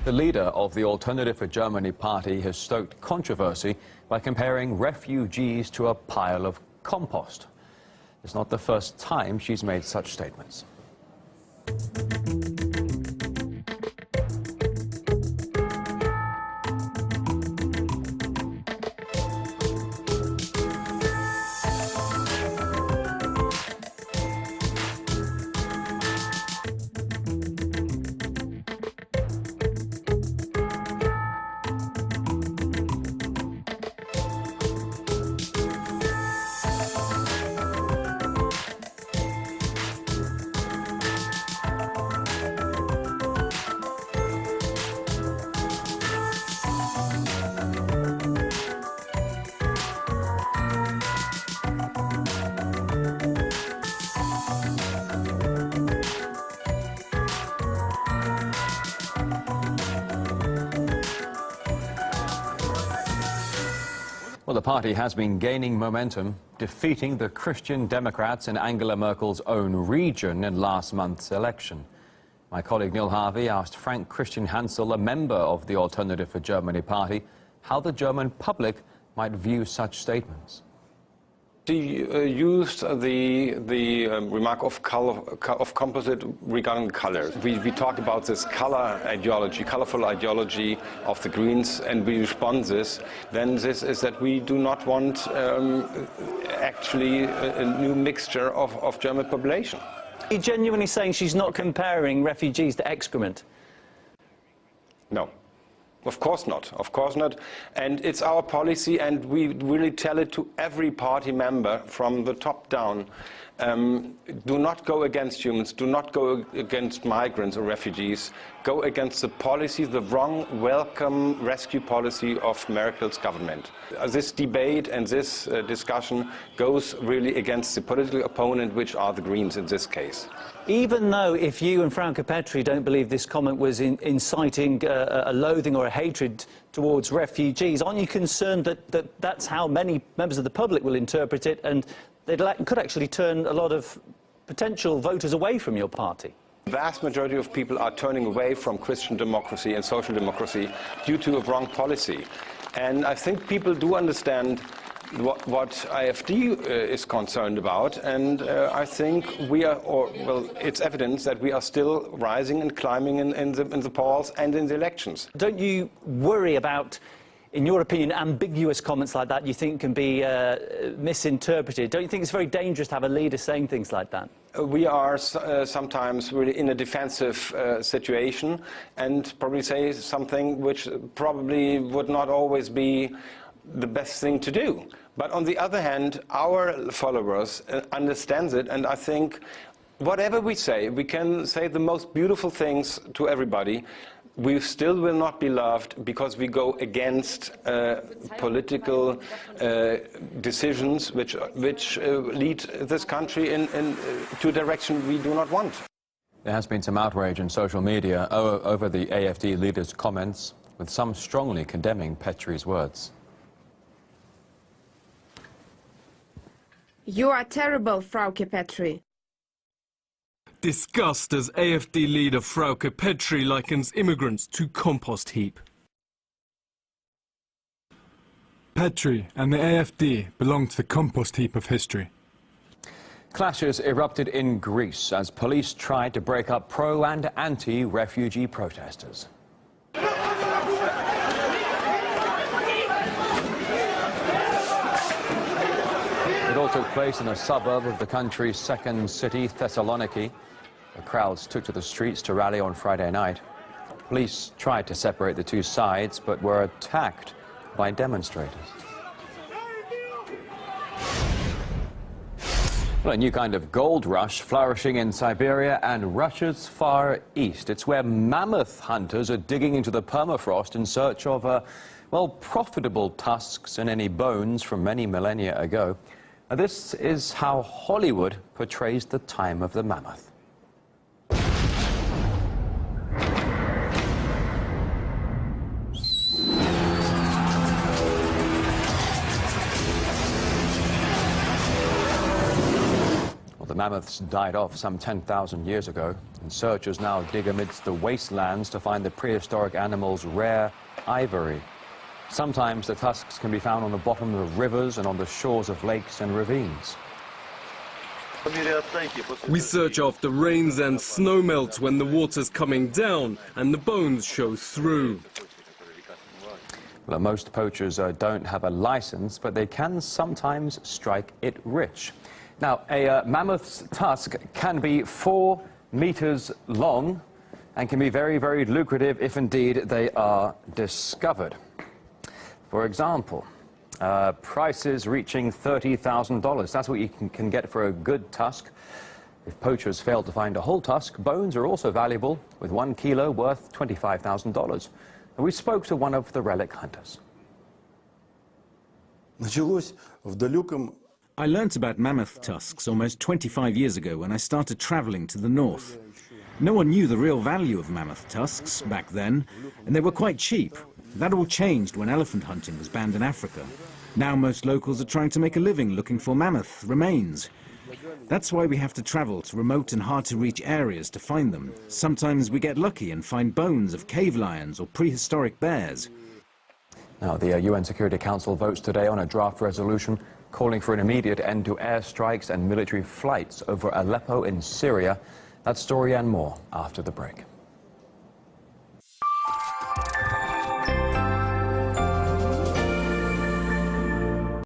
The leader of the Alternative for Germany party has stoked controversy by comparing refugees to a pile of compost. It's not the first time she's made such statements. Well, the party has been gaining momentum, defeating the Christian Democrats in Angela Merkel's own region in last month's election. My colleague Neil Harvey asked Frank Christian Hansel, a member of the Alternative for Germany party, how the German public might view such statements. He used the remark of composite regarding colors. We talked about this color ideology, colorful ideology of the Greens, and we respond this. Then this is that we do not want actually a new mixture of German population. Are you genuinely saying she's not comparing refugees to excrement? No. Of course not, of course not. And it's our policy, and we really tell it to every party member from the top down. Do not go against humans, do not go against migrants or refugees. Go against the policy, the wrong welcome rescue policy of Merkel's government. This debate and this discussion goes really against the political opponent, which are the Greens in this case. Even though if you and Frauke Petry don't believe this comment was inciting a loathing or a hatred towards refugees, aren't you concerned that that's how many members of the public will interpret it, and they could actually turn a lot of potential voters away from your party? The vast majority of people are turning away from Christian democracy and social democracy due to a wrong policy. And I think people do understand what AfD is concerned about, and I think we are, well, it's evidence that we are still rising and climbing in the polls and in the elections. Don't you worry about, in your opinion, ambiguous comments like that you think can be misinterpreted? Don't you think it's very dangerous to have a leader saying things like that? We are sometimes really in a defensive situation and probably say something which probably would not always be the best thing to do. But on the other hand, our followers understand it, and I think whatever we say, we can say the most beautiful things to everybody. We still will not be loved because we go against political decisions which lead this country to a direction we do not want. There has been some outrage in social media over the AfD leader's comments, with some strongly condemning Petry's words. You are terrible, Frauke Petry. Disgust as AfD leader Frauke Petry likens immigrants to compost heap. Petry and the AfD belong to the compost heap of history. Clashes erupted in Greece as police tried to break up pro- and anti-refugee protesters. It all took place in a suburb of the country's second city, Thessaloniki. The crowds took to the streets to rally on Friday night. Police tried to separate the two sides, but were attacked by demonstrators. Well, a new kind of gold rush flourishing in Siberia and Russia's Far East. It's where mammoth hunters are digging into the permafrost in search of, well, profitable tusks and any bones from many millennia ago. Now, this is how Hollywood portrays the time of the mammoth. mammoths died off some 10,000 years ago, and searchers now dig amidst the wastelands to find the prehistoric animal's rare ivory. Sometimes the tusks can be found on the bottom of rivers and on the shores of lakes and ravines. We search after rains and snow melt when the water's coming down and the bones show through. Well, most poachers don't have a license, but they can sometimes strike it rich. Now, a mammoth's tusk can be 4 meters long and can be very, very lucrative if indeed they are discovered. For example, prices reaching $30,000. That's what you can get for a good tusk. If poachers fail to find a whole tusk, bones are also valuable, with 1 kilo worth $25,000. And we spoke to one of the relic hunters. I learnt about mammoth tusks almost 25 years ago when I started travelling to the north. No one knew the real value of mammoth tusks back then, and they were quite cheap. That all changed when elephant hunting was banned in Africa. Now most locals are trying to make a living looking for mammoth remains. That's why we have to travel to remote and hard-to-reach areas to find them. Sometimes we get lucky and find bones of cave lions or prehistoric bears. Now, the UN Security Council votes today on a draft resolution calling for an immediate end to airstrikes and military flights over Aleppo in Syria. That story and more after the break.